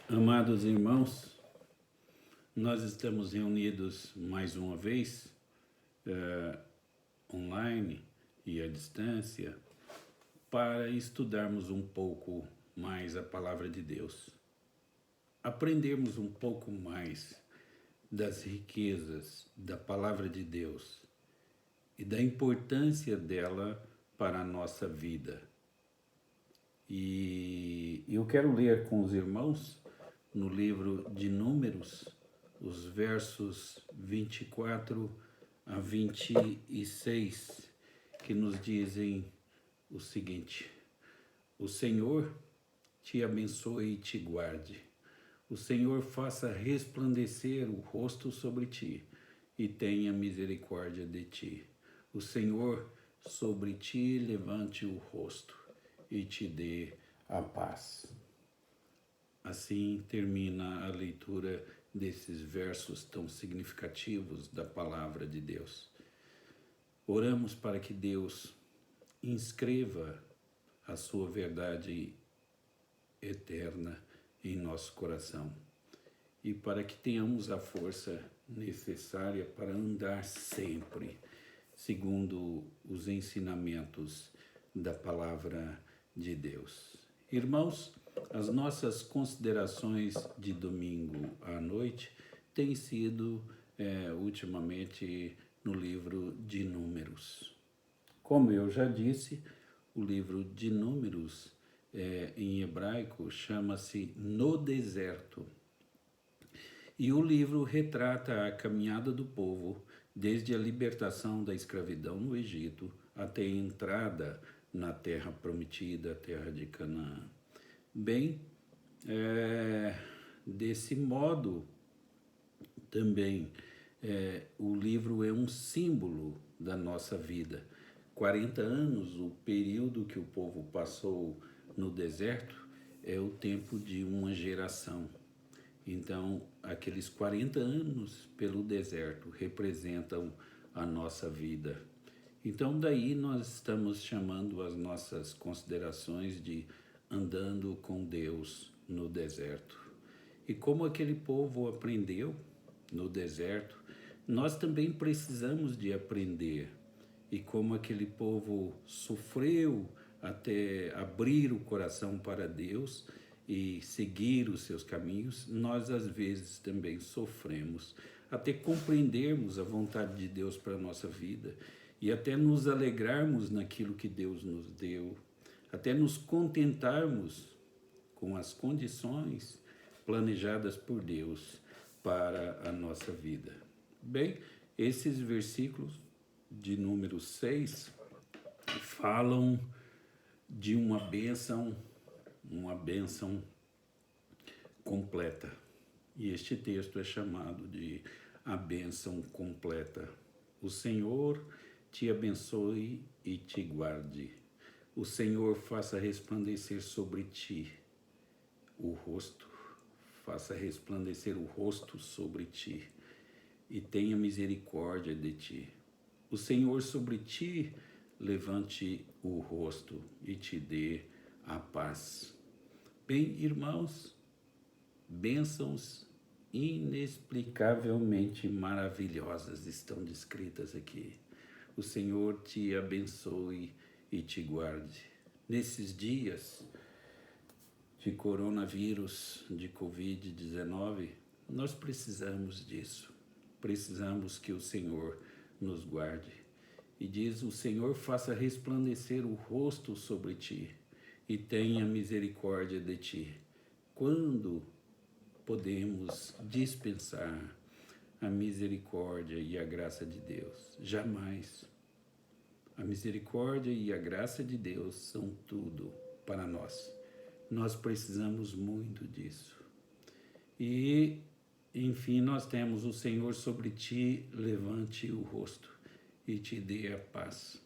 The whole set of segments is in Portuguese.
Amados irmãos, nós estamos reunidos mais uma vez, online e à distância, para estudarmos um pouco mais a Palavra de Deus, aprendermos um pouco mais das riquezas da Palavra de Deus e da importância dela para a nossa vida. E eu quero ler com os irmãos no livro de Números, os versos 24 a 26, que nos dizem o seguinte: O Senhor te abençoe e te guarde. O Senhor faça resplandecer o rosto sobre ti e tenha misericórdia de ti. O Senhor sobre ti levante o rosto e te dê a paz. Assim termina a leitura desses versos tão significativos da palavra de Deus. Oramos para que Deus inscreva a sua verdade eterna em nosso coração e para que tenhamos a força necessária para andar sempre segundo os ensinamentos da palavra de Deus. Irmãos, as nossas considerações de domingo à noite têm sido ultimamente no livro de Números. Como eu já disse, o livro de Números em hebraico chama-se No Deserto. E o livro retrata a caminhada do povo desde a libertação da escravidão no Egito até a entrada na terra prometida, a terra de Canaã. Bem, desse modo também o livro é um símbolo da nossa vida. 40 anos, o período que o povo passou no deserto, é o tempo de uma geração. Então, aqueles 40 anos pelo deserto representam a nossa vida. Então, daí nós estamos chamando as nossas considerações de andando com Deus no deserto. E como aquele povo aprendeu no deserto, nós também precisamos de aprender. E como aquele povo sofreu até abrir o coração para Deus e seguir os seus caminhos, nós às vezes também sofremos até compreendermos a vontade de Deus para a nossa vida e até nos alegrarmos naquilo que Deus nos deu, até nos contentarmos com as condições planejadas por Deus para a nossa vida. Bem, esses versículos de número 6 falam de uma bênção completa. E este texto é chamado de a bênção completa. O Senhor te abençoe e te guarde. O Senhor faça resplandecer sobre ti o rosto, faça resplandecer o rosto sobre ti e tenha misericórdia de ti. O Senhor sobre ti levante o rosto e te dê a paz. Bem, irmãos, bênçãos inexplicavelmente maravilhosas estão descritas aqui. O Senhor te abençoe e te guarde. Nesses dias de coronavírus, de Covid-19, nós precisamos disso. Precisamos que o Senhor nos guarde. E diz: o Senhor faça resplandecer o rosto sobre ti e tenha misericórdia de ti. Quando podemos dispensar a misericórdia e a graça de Deus? Jamais. A misericórdia e a graça de Deus são tudo para nós. Nós precisamos muito disso. E, enfim, nós temos: o Senhor sobre ti levante o rosto e te dê a paz.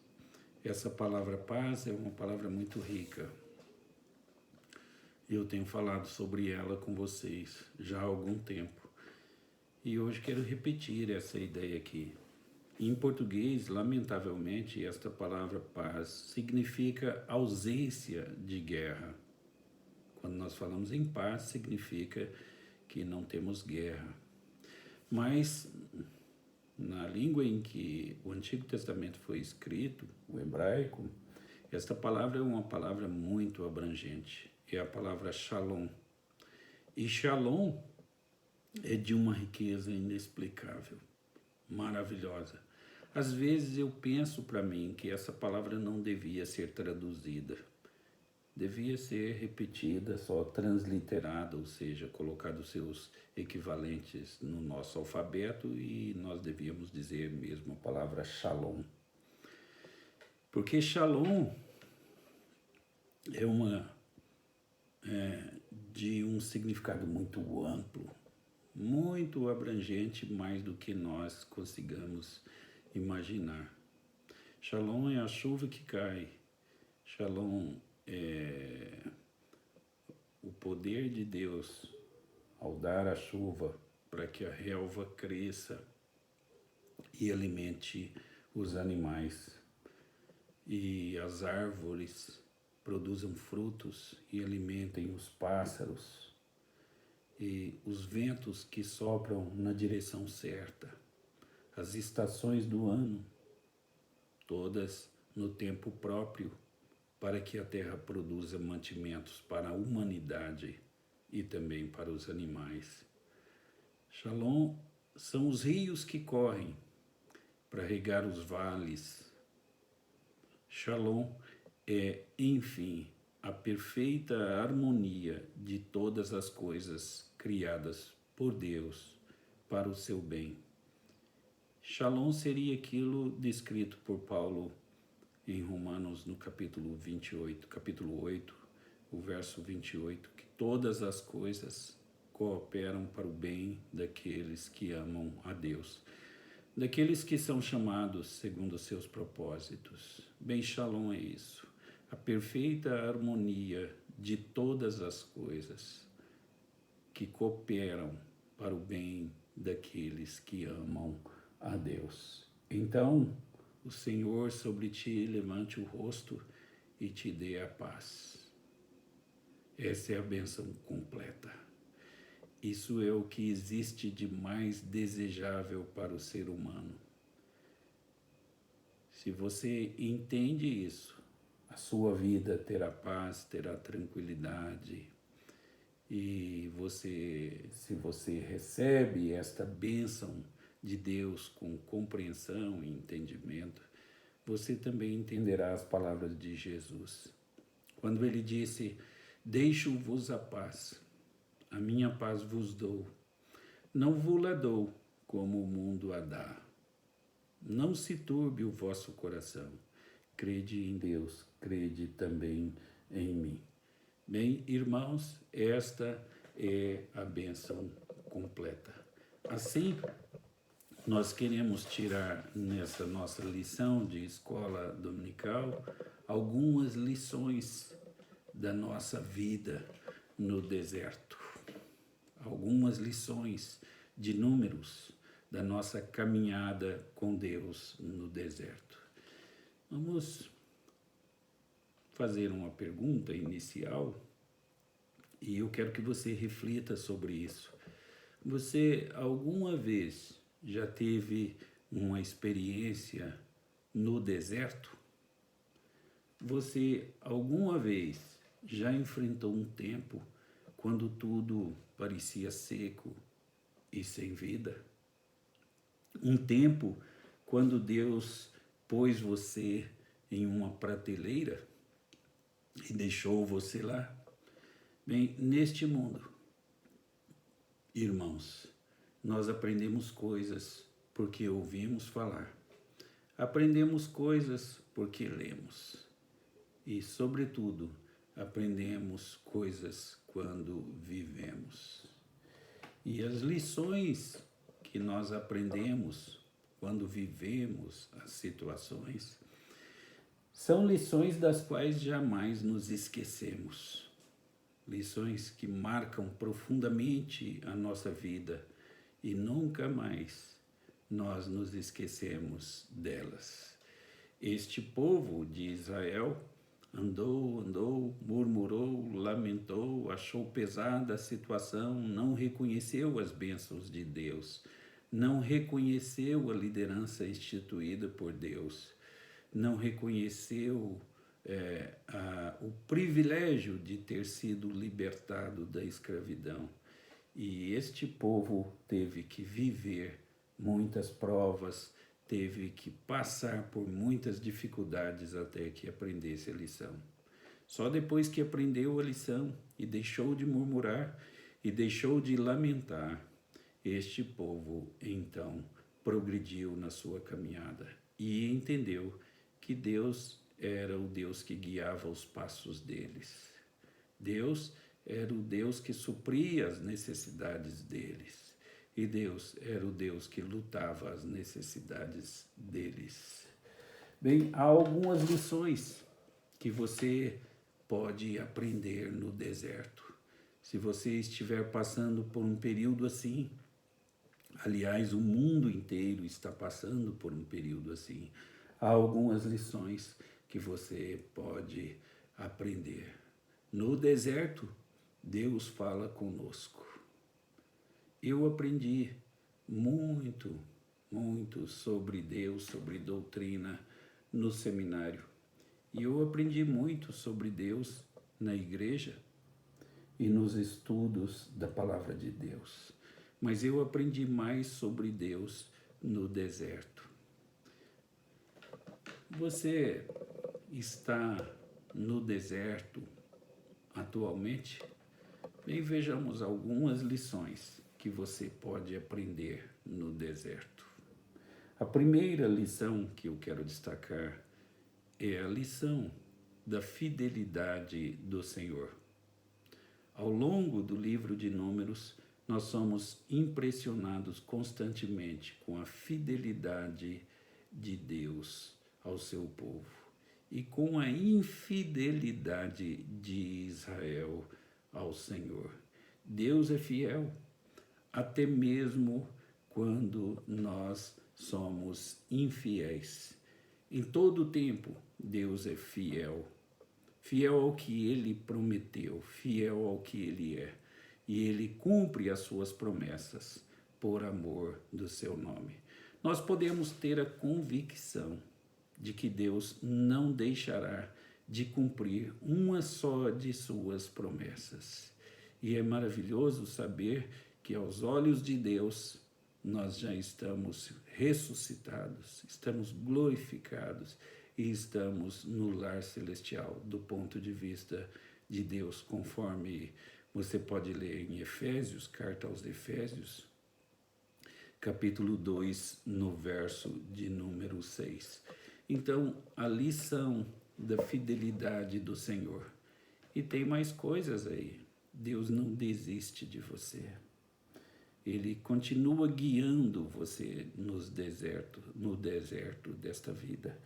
Essa palavra paz é uma palavra muito rica. Eu tenho falado sobre ela com vocês já há algum tempo. E hoje quero repetir essa ideia aqui. Em português, lamentavelmente, esta palavra paz significa ausência de guerra. Quando nós falamos em paz, significa que não temos guerra. Mas na língua em que o Antigo Testamento foi escrito, o hebraico, esta palavra é uma palavra muito abrangente. É a palavra shalom. E shalom é de uma riqueza inexplicável, maravilhosa. Às vezes eu penso para mim que essa palavra não devia ser traduzida. Devia ser repetida, só transliterada, ou seja, colocado seus equivalentes no nosso alfabeto e nós devíamos dizer mesmo a palavra shalom. Porque shalom de um significado muito amplo, muito abrangente, mais do que nós consigamos imaginar. Shalom é a chuva que cai. Shalom é o poder de Deus ao dar a chuva para que a relva cresça e alimente os animais e as árvores produzam frutos e alimentem os pássaros e os ventos que sopram na direção certa, as estações do ano, todas no tempo próprio, para que a terra produza mantimentos para a humanidade e também para os animais. Shalom são os rios que correm para regar os vales. Shalom é, enfim, a perfeita harmonia de todas as coisas criadas por Deus para o seu bem. Shalom seria aquilo descrito por Paulo em Romanos no capítulo 8, o verso 28, que todas as coisas cooperam para o bem daqueles que amam a Deus, daqueles que são chamados segundo os seus propósitos. Bem, shalom é isso, a perfeita harmonia de todas as coisas que cooperam para o bem daqueles que amam a Deus. Então, o Senhor sobre ti levante o rosto e te dê a paz. Essa é a bênção completa. Isso é o que existe de mais desejável para o ser humano. Se você entende isso, a sua vida terá paz, terá tranquilidade. E se você recebe esta bênção de Deus com compreensão e entendimento, você também entenderá as palavras de Jesus. Quando ele disse, deixo-vos a paz, a minha paz vos dou, não vos-la dou como o mundo a dá. Não se turbe o vosso coração, crede em Deus, crede também em mim. Bem, irmãos, esta é a bênção completa. Assim, nós queremos tirar nessa nossa lição de escola dominical algumas lições da nossa vida no deserto. Algumas lições de números da nossa caminhada com Deus no deserto. Vamos fazer uma pergunta inicial e eu quero que você reflita sobre isso. Você alguma vez já teve uma experiência no deserto? Você alguma vez já enfrentou um tempo quando tudo parecia seco e sem vida? Um tempo quando Deus pôs você em uma prateleira e deixou você lá? Bem, neste mundo, irmãos, nós aprendemos coisas porque ouvimos falar. Aprendemos coisas porque lemos. E, sobretudo, aprendemos coisas quando vivemos. E as lições que nós aprendemos quando vivemos as situações são lições das quais jamais nos esquecemos. Lições que marcam profundamente a nossa vida e nunca mais nós nos esquecemos delas. Este povo de Israel Andou, murmurou, lamentou, achou pesada a situação, não reconheceu as bênçãos de Deus, não reconheceu a liderança instituída por Deus, não reconheceu o privilégio de ter sido libertado da escravidão. E este povo teve que viver muitas provas, teve que passar por muitas dificuldades até que aprendesse a lição. Só depois que aprendeu a lição e deixou de murmurar e deixou de lamentar, este povo então progrediu na sua caminhada e entendeu que Deus era o Deus que guiava os passos deles. Deus era o Deus que supria as necessidades deles. E Deus era o Deus que lutava as necessidades deles. Bem, há algumas lições que você pode aprender no deserto. Se você estiver passando por um período assim, aliás, o mundo inteiro está passando por um período assim, há algumas lições que você pode aprender. No deserto, Deus fala conosco. Eu aprendi muito sobre Deus, sobre doutrina no seminário. E eu aprendi muito sobre Deus na igreja e nos estudos da palavra de Deus. Mas eu aprendi mais sobre Deus no deserto. Você está no deserto atualmente? Bem, vejamos algumas lições que você pode aprender no deserto. A primeira lição que eu quero destacar é a lição da fidelidade do Senhor. Ao longo do livro de Números, nós somos impressionados constantemente com a fidelidade de Deus ao seu povo e com a infidelidade de Israel ao Senhor. Deus é fiel, até mesmo quando nós somos infiéis. Em todo o tempo, Deus é fiel. Fiel ao que Ele prometeu, fiel ao que Ele é. E Ele cumpre as suas promessas por amor do seu nome. Nós podemos ter a convicção de que Deus não deixará de cumprir uma só de suas promessas. E é maravilhoso saber que aos olhos de Deus nós já estamos ressuscitados, estamos glorificados e estamos no lar celestial do ponto de vista de Deus, conforme você pode ler em Efésios, carta aos Efésios, capítulo 2, no verso de número 6. Então, a lição da fidelidade do Senhor. E tem mais coisas aí. Deus não desiste de você. Ele continua guiando você no deserto desta vida.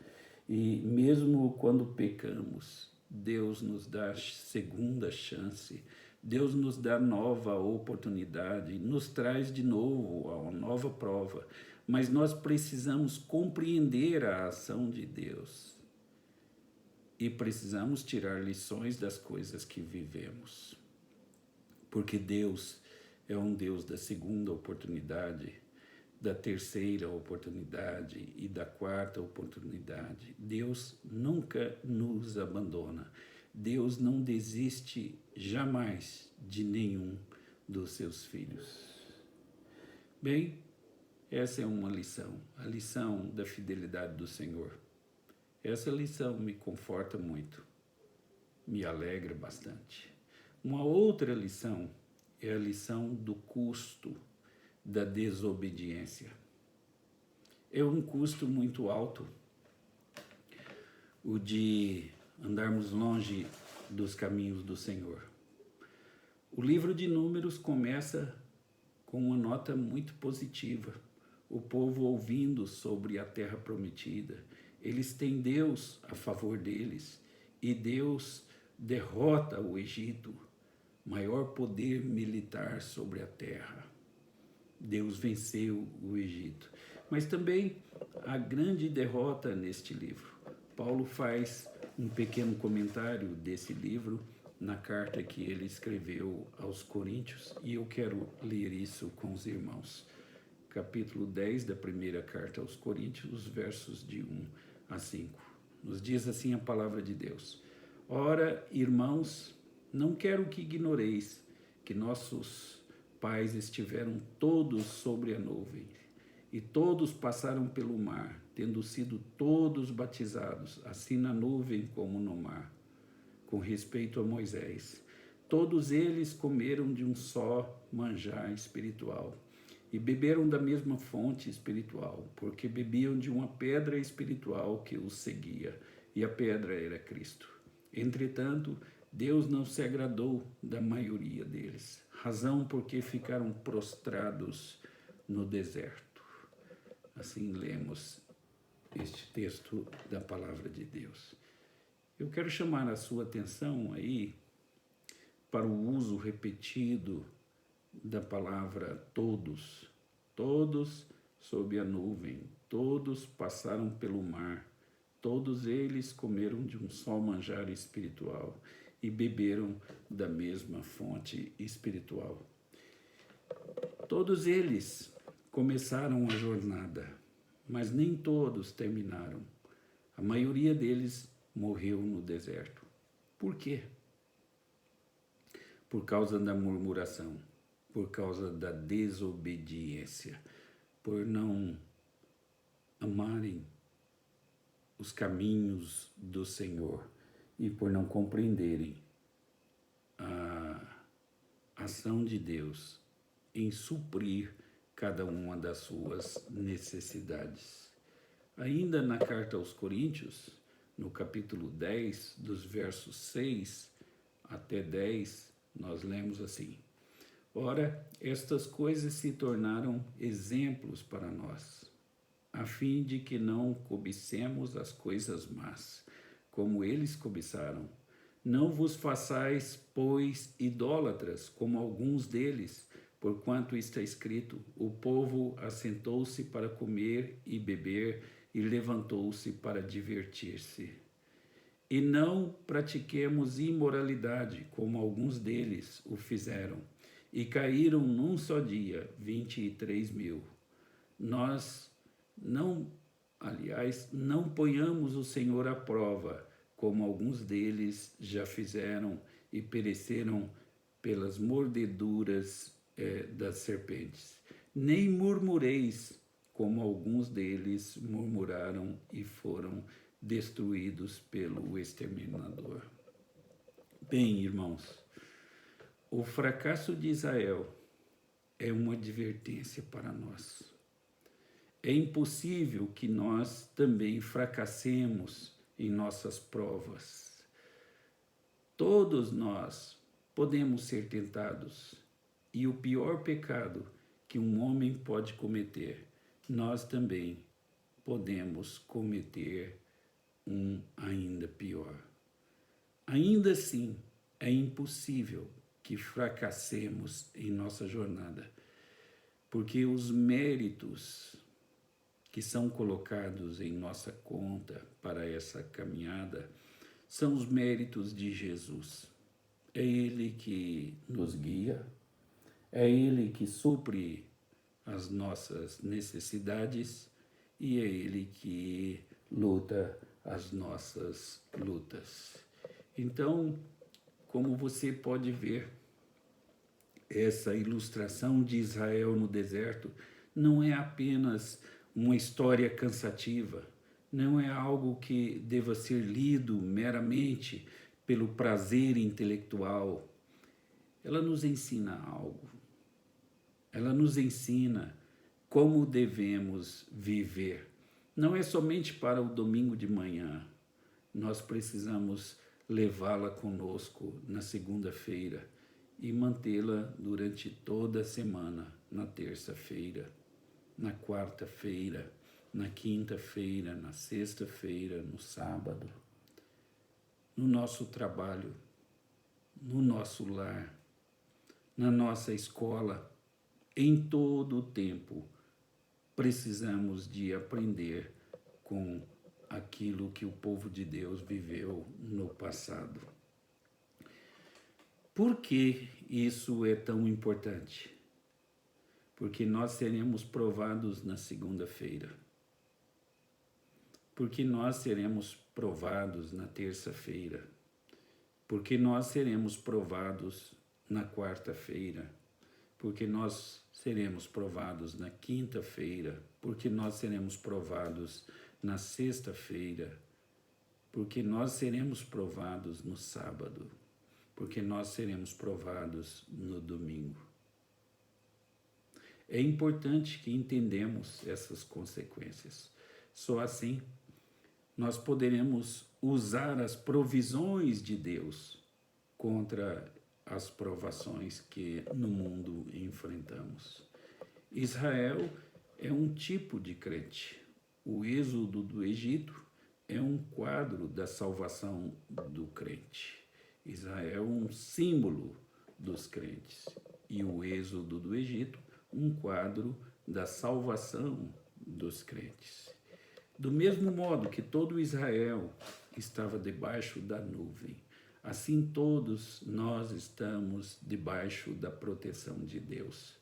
E mesmo quando pecamos, Deus nos dá segunda chance, Deus nos dá nova oportunidade, nos traz de novo a uma nova prova. Mas nós precisamos compreender a ação de Deus. E precisamos tirar lições das coisas que vivemos. Porque Deus é um Deus da segunda oportunidade, da terceira oportunidade e da quarta oportunidade. Deus nunca nos abandona. Deus não desiste jamais de nenhum dos seus filhos. Bem, essa é uma lição, a lição da fidelidade do Senhor. Essa lição me conforta muito, me alegra bastante. Uma outra lição é a lição do custo da desobediência. É um custo muito alto o de andarmos longe dos caminhos do Senhor. O livro de Números começa com uma nota muito positiva. O povo ouvindo sobre a terra prometida. Eles têm Deus a favor deles e Deus derrota o Egito, maior poder militar sobre a terra. Deus venceu o Egito. Mas também a grande derrota neste livro. Paulo faz um pequeno comentário desse livro na carta que ele escreveu aos Coríntios, e eu quero ler isso com os irmãos. Capítulo 10 da primeira carta aos Coríntios, os versos de 1 a 5. Nos diz assim a palavra de Deus: Ora, irmãos, não quero que ignoreis que nossos pais estiveram todos sobre a nuvem, e todos passaram pelo mar, tendo sido todos batizados, assim na nuvem como no mar. Com respeito a Moisés, todos eles comeram de um só manjar espiritual e beberam da mesma fonte espiritual, porque bebiam de uma pedra espiritual que os seguia, e a pedra era Cristo. Entretanto, Deus não se agradou da maioria deles, razão porque ficaram prostrados no deserto. Assim lemos este texto da palavra de Deus. Eu quero chamar a sua atenção aí para o uso repetido da palavra todos. Todos sob a nuvem, todos passaram pelo mar, todos eles comeram de um só manjar espiritual e beberam da mesma fonte espiritual. Todos eles começaram a jornada, mas nem todos terminaram. A maioria deles morreu no deserto. Por quê? Por causa da murmuração, por causa da desobediência, por não amarem os caminhos do Senhor e por não compreenderem a ação de Deus em suprir cada uma das suas necessidades. Ainda na carta aos Coríntios, no capítulo 10, dos versos 6 até 10, nós lemos assim: Ora, estas coisas se tornaram exemplos para nós, a fim de que não cobicemos as coisas más, como eles cobiçaram. Não vos façais, pois, idólatras, como alguns deles, porquanto está escrito: o povo assentou-se para comer e beber, e levantou-se para divertir-se. E não pratiquemos imoralidade, como alguns deles o fizeram, e caíram num só dia 23.000. Nós não ponhamos o Senhor à prova, como alguns deles já fizeram e pereceram pelas mordeduras das serpentes. Nem murmureis, como alguns deles murmuraram e foram destruídos pelo exterminador. Bem, irmãos, o fracasso de Israel é uma advertência para nós. É impossível que nós também fracassemos em nossas provas. Todos nós podemos ser tentados, e o pior pecado que um homem pode cometer, nós também podemos cometer um ainda pior. Ainda assim, é impossível que fracassemos em nossa jornada, porque os méritos que são colocados em nossa conta para essa caminhada são os méritos de Jesus. É Ele que nos guia, é Ele que supre as nossas necessidades e é Ele que luta as nossas lutas. Então, como você pode ver, essa ilustração de Israel no deserto não é apenas uma história cansativa, não é algo que deva ser lido meramente pelo prazer intelectual. Ela nos ensina algo. Ela nos ensina como devemos viver. Não é somente para o domingo de manhã. Nós precisamos levá-la conosco na segunda-feira e mantê-la durante toda a semana, na terça-feira, na quarta-feira, na quinta-feira, na sexta-feira, no sábado, no nosso trabalho, no nosso lar, na nossa escola. Em todo o tempo, precisamos de aprender com aquilo que o povo de Deus viveu no passado. Por que isso é tão importante? Porque nós seremos provados na segunda-feira. Porque nós seremos provados na terça-feira. Porque nós seremos provados na quarta-feira. Porque nós seremos provados na quinta-feira. Porque nós seremos provados na sexta-feira. Porque nós seremos provados no sábado. Porque nós seremos provados no domingo. É importante que entendamos essas consequências. Só assim nós poderemos usar as provisões de Deus contra as provações que no mundo enfrentamos. Israel é um tipo de crente. O êxodo do Egito é um quadro da salvação do crente. Israel é um símbolo dos crentes. E o êxodo do Egito, um quadro da salvação dos crentes. Do mesmo modo que todo Israel estava debaixo da nuvem, assim todos nós estamos debaixo da proteção de Deus.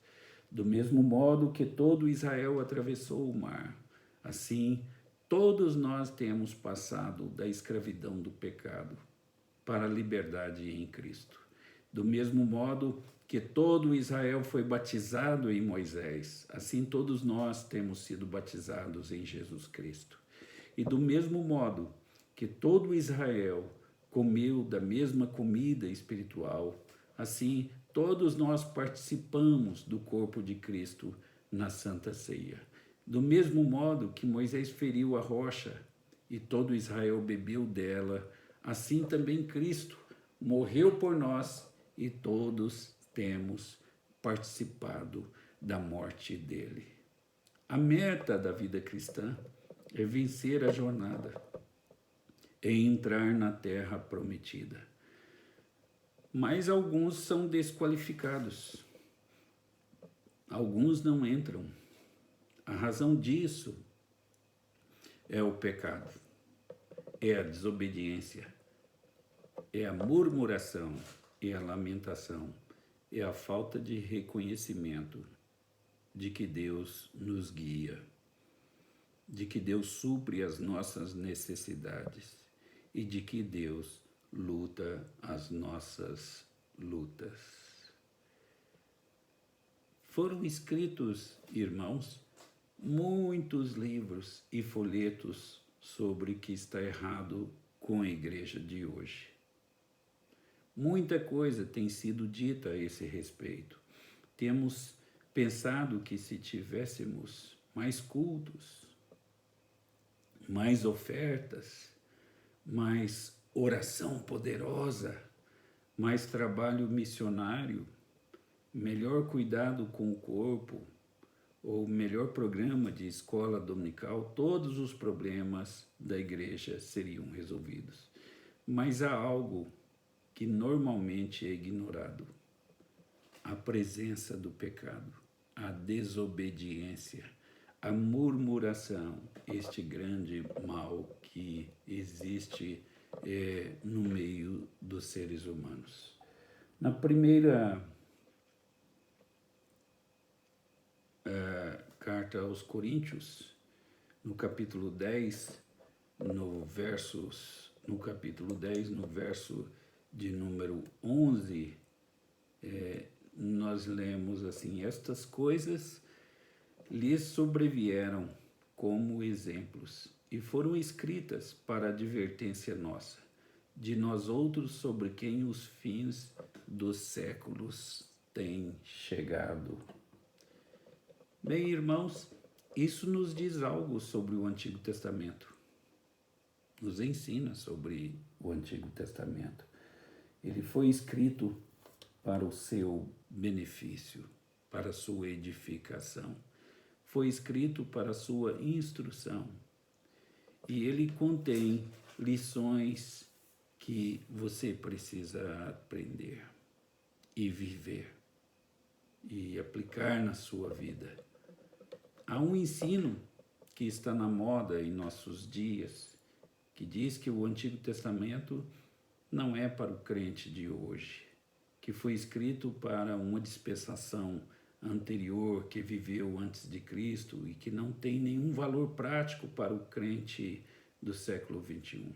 Do mesmo modo que todo Israel atravessou o mar, assim todos nós temos passado da escravidão do pecado para a liberdade em Cristo. Do mesmo modo que todo Israel foi batizado em Moisés, assim todos nós temos sido batizados em Jesus Cristo. E do mesmo modo que todo Israel comeu da mesma comida espiritual, assim todos nós participamos do corpo de Cristo na Santa Ceia. Do mesmo modo que Moisés feriu a rocha e todo Israel bebeu dela, assim também Cristo morreu por nós e todos temos participado da morte dele. A meta da vida cristã é vencer a jornada, é entrar na terra prometida. Mas alguns são desqualificados. Alguns não entram. A razão disso é o pecado, é a desobediência, é a murmuração, é a lamentação, é a falta de reconhecimento de que Deus nos guia, de que Deus supre as nossas necessidades e de que Deus luta as nossas lutas. Foram escritos, irmãos, muitos livros e folhetos sobre o que está errado com a igreja de hoje. Muita coisa tem sido dita a esse respeito. Temos pensado que se tivéssemos mais cultos, mais ofertas, mais oração poderosa, mais trabalho missionário, melhor cuidado com o corpo, ou melhor programa de escola dominical, todos os problemas da igreja seriam resolvidos. Mas há algo que normalmente é ignorado: a presença do pecado, a desobediência, a murmuração, este grande mal que existe no meio dos seres humanos. Na primeira carta aos Coríntios, no capítulo 10, no verso de número 11, nós lemos assim: estas coisas lhes sobrevieram como exemplos e foram escritas para advertência nossa, de nós outros sobre quem os fins dos séculos têm chegado. Bem, irmãos, isso nos diz algo sobre o Antigo Testamento. Nos ensina sobre o Antigo Testamento. Ele foi escrito para o seu benefício, para a sua edificação. Foi escrito para a sua instrução. E ele contém lições que você precisa aprender e viver e aplicar na sua vida. Há um ensino que está na moda em nossos dias, que diz que o Antigo Testamento não é para o crente de hoje, que foi escrito para uma dispensação anterior que viveu antes de Cristo e que não tem nenhum valor prático para o crente do século 21.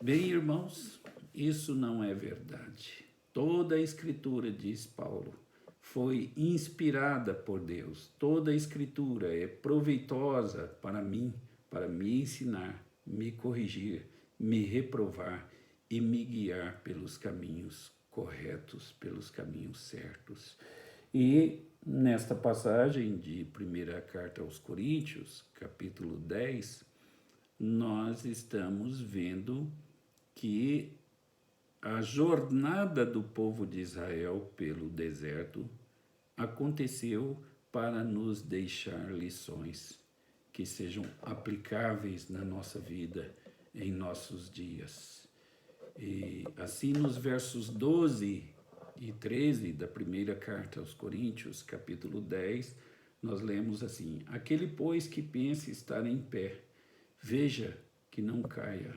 Bem, irmãos, isso não é verdade. Toda a Escritura, diz Paulo, foi inspirada por Deus. Toda a Escritura é proveitosa para mim, para me ensinar, me corrigir, me reprovar e me guiar pelos caminhos corretos, pelos caminhos certos. E nesta passagem de primeira carta aos Coríntios, capítulo 10, nós estamos vendo que a jornada do povo de Israel pelo deserto aconteceu para nos deixar lições que sejam aplicáveis na nossa vida, em nossos dias. E assim nos versos 12 e 13 da primeira carta aos Coríntios, capítulo 10, nós lemos assim: aquele, pois, que pensa estar em pé, veja que não caia.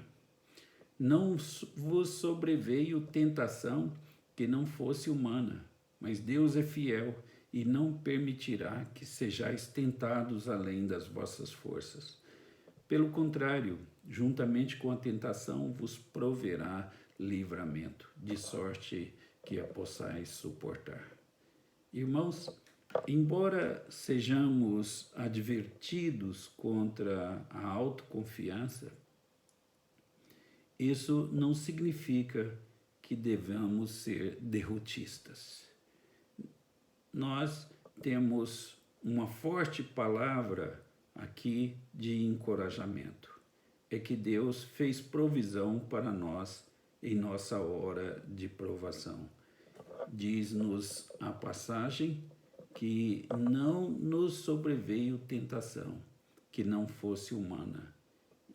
Não vos sobreveio tentação que não fosse humana, mas Deus é fiel e não permitirá que sejais tentados além das vossas forças. Pelo contrário, juntamente com a tentação vos proverá livramento, de sorte que a possais suportar. Irmãos, embora sejamos advertidos contra a autoconfiança, isso não significa que devamos ser derrotistas. Nós temos uma forte palavra aqui de encorajamento. É que Deus fez provisão para nós em nossa hora de provação. Diz-nos a passagem que não nos sobreveio tentação que não fosse humana.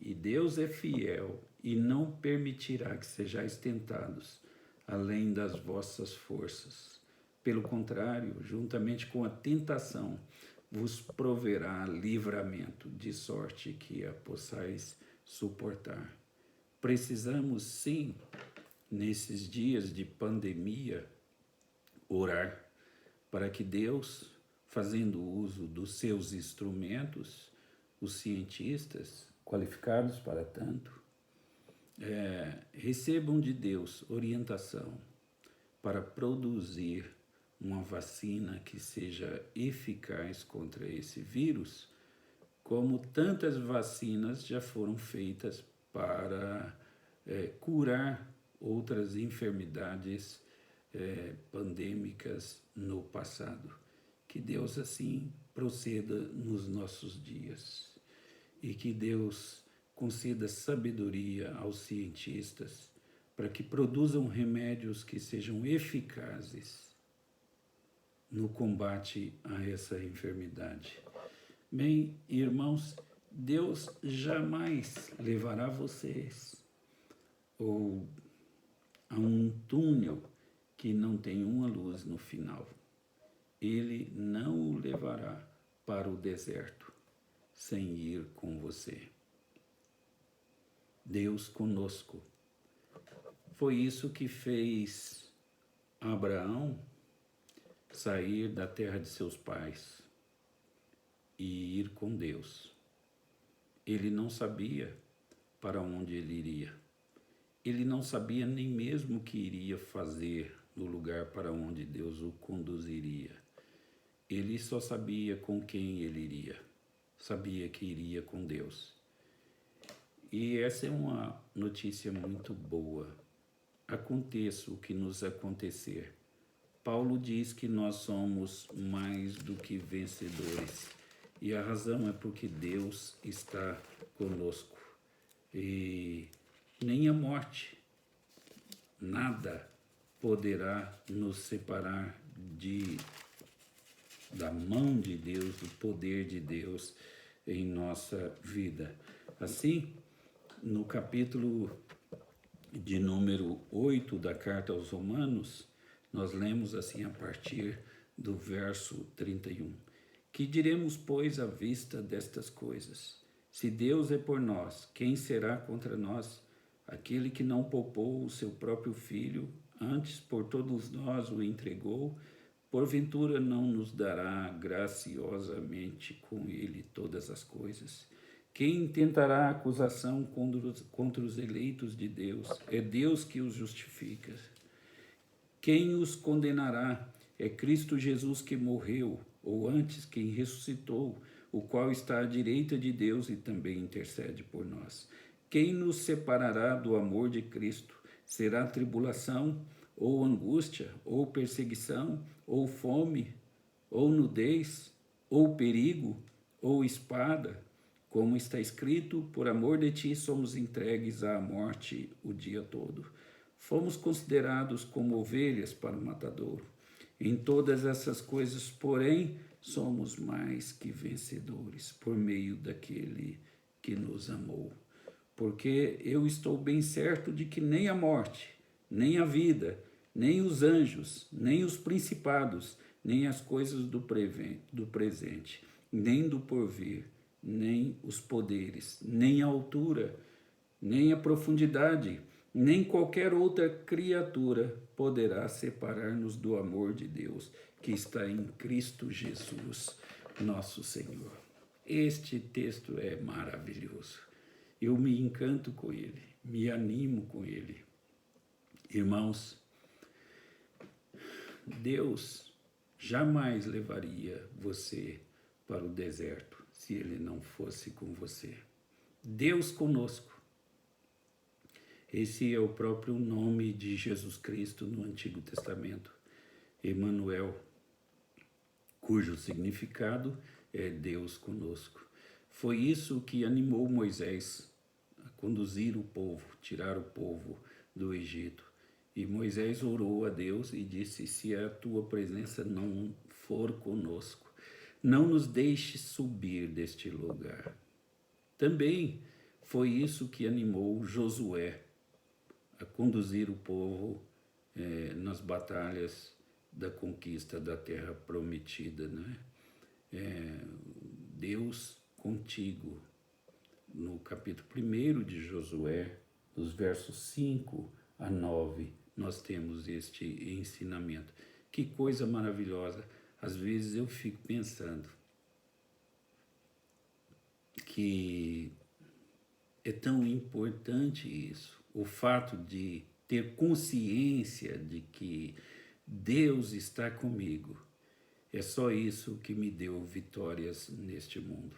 E Deus é fiel e não permitirá que sejais tentados além das vossas forças. Pelo contrário, juntamente com a tentação, vos proverá livramento, de sorte que a possais suportar. Precisamos, sim, nesses dias de pandemia, orar para que Deus, fazendo uso dos seus instrumentos, os cientistas, qualificados para tanto, recebam de Deus orientação para produzir uma vacina que seja eficaz contra esse vírus, como tantas vacinas já foram feitas para curar outras enfermidades pandêmicas no passado. Que Deus assim proceda nos nossos dias e que Deus conceda sabedoria aos cientistas para que produzam remédios que sejam eficazes no combate a essa enfermidade. Bem, irmãos, Deus jamais levará vocês ou a um túnel que não tem uma luz no final. Ele não o levará para o deserto sem ir com você. Deus conosco. Foi isso que fez Abraão sair da terra de seus pais e ir com Deus. Ele não sabia para onde ele iria. Ele não sabia nem mesmo o que iria fazer no lugar para onde Deus o conduziria. Ele só sabia com quem ele iria. Sabia que iria com Deus. E essa é uma notícia muito boa. Aconteça o que nos acontecer, Paulo diz que nós somos mais do que vencedores. E a razão é porque Deus está conosco. E nem a morte, nada poderá nos separar da mão de Deus, do poder de Deus em nossa vida. Assim, no capítulo de número 8 da carta aos Romanos, nós lemos assim a partir do verso 31. Que diremos, pois, à vista destas coisas? Se Deus é por nós, quem será contra nós? Aquele que não poupou o seu próprio filho, antes por todos nós o entregou, porventura não nos dará graciosamente com ele todas as coisas? Quem tentará acusação contra os eleitos de Deus? É Deus que os justifica. Quem os condenará? É Cristo Jesus que morreu, ou antes, quem ressuscitou, o qual está à direita de Deus e também intercede por nós. Quem nos separará do amor de Cristo? Será tribulação, ou angústia, ou perseguição, ou fome, ou nudez, ou perigo, ou espada? Como está escrito, por amor de ti somos entregues à morte o dia todo. Fomos considerados como ovelhas para o matadouro. Em todas essas coisas, porém, somos mais que vencedores por meio daquele que nos amou. Porque eu estou bem certo de que nem a morte, nem a vida, nem os anjos, nem os principados, nem as coisas do presente, nem do porvir, nem os poderes, nem a altura, nem a profundidade, nem qualquer outra criatura poderá separar-nos do amor de Deus que está em Cristo Jesus, nosso Senhor. Este texto é maravilhoso. Eu me encanto com ele, me animo com ele. Irmãos, Deus jamais levaria você para o deserto se ele não fosse com você. Deus conosco. Esse é o próprio nome de Jesus Cristo no Antigo Testamento, Emanuel, cujo significado é Deus conosco. Foi isso que animou Moisés a conduzir o povo, tirar o povo do Egito. E Moisés orou a Deus e disse: se a tua presença não for conosco, não nos deixe subir deste lugar. Também foi isso que animou Josué a conduzir o povo nas batalhas da conquista da terra prometida, né? Deus contigo. No capítulo 1 de Josué, dos versos 5 a 9, nós temos este ensinamento. Que coisa maravilhosa! Às vezes eu fico pensando que é tão importante isso, o fato de ter consciência de que Deus está comigo. É só isso que me deu vitórias neste mundo.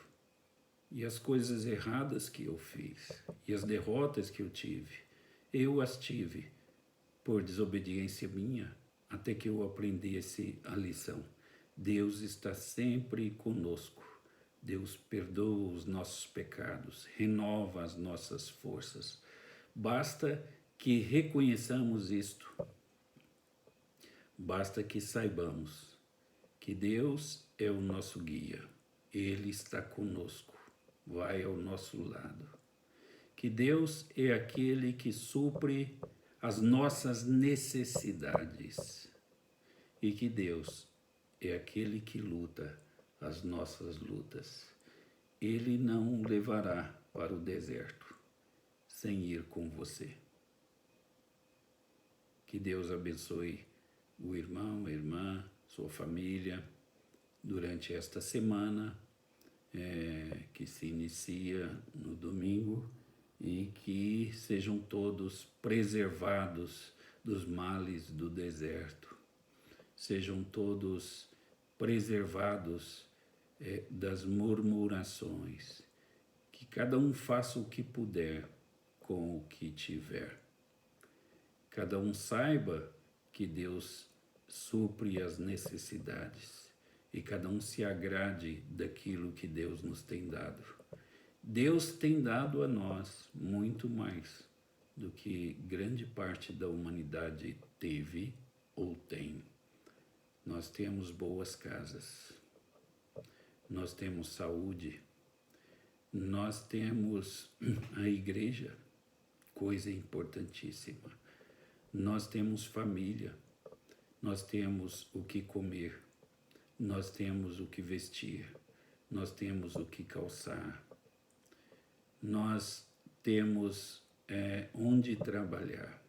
E as coisas erradas que eu fiz, e as derrotas que eu as tive por desobediência minha, até que eu aprendesse a lição. Deus está sempre conosco. Deus perdoa os nossos pecados, renova as nossas forças. Basta que reconheçamos isto. Basta que saibamos que Deus é o nosso guia. Ele está conosco, vai ao nosso lado. Que Deus é aquele que supre as nossas necessidades. E que Deus é aquele que luta as nossas lutas. Ele não levará para o deserto sem ir com você. Que Deus abençoe o irmão, a irmã, sua família, durante esta semana que se inicia no domingo, e que sejam todos preservados dos males do deserto. Sejam todos preservados das murmurações. Que cada um faça o que puder com o que tiver. Cada um saiba que Deus supre as necessidades e cada um se agrade daquilo que Deus nos tem dado. Deus tem dado a nós muito mais do que grande parte da humanidade teve ou tem. Nós temos boas casas, nós temos saúde, nós temos a igreja, coisa importantíssima. Nós temos família, nós temos o que comer, nós temos o que vestir, nós temos o que calçar. nós temos onde trabalhar.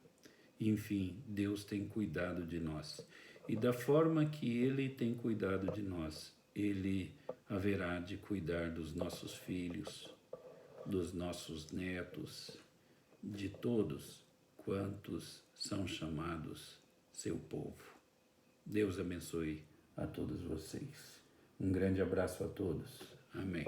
Enfim, Deus tem cuidado de nós. E da forma que Ele tem cuidado de nós, Ele haverá de cuidar dos nossos filhos, dos nossos netos, de todos quantos são chamados seu povo. Deus abençoe a todos vocês. Um grande abraço a todos. Amém.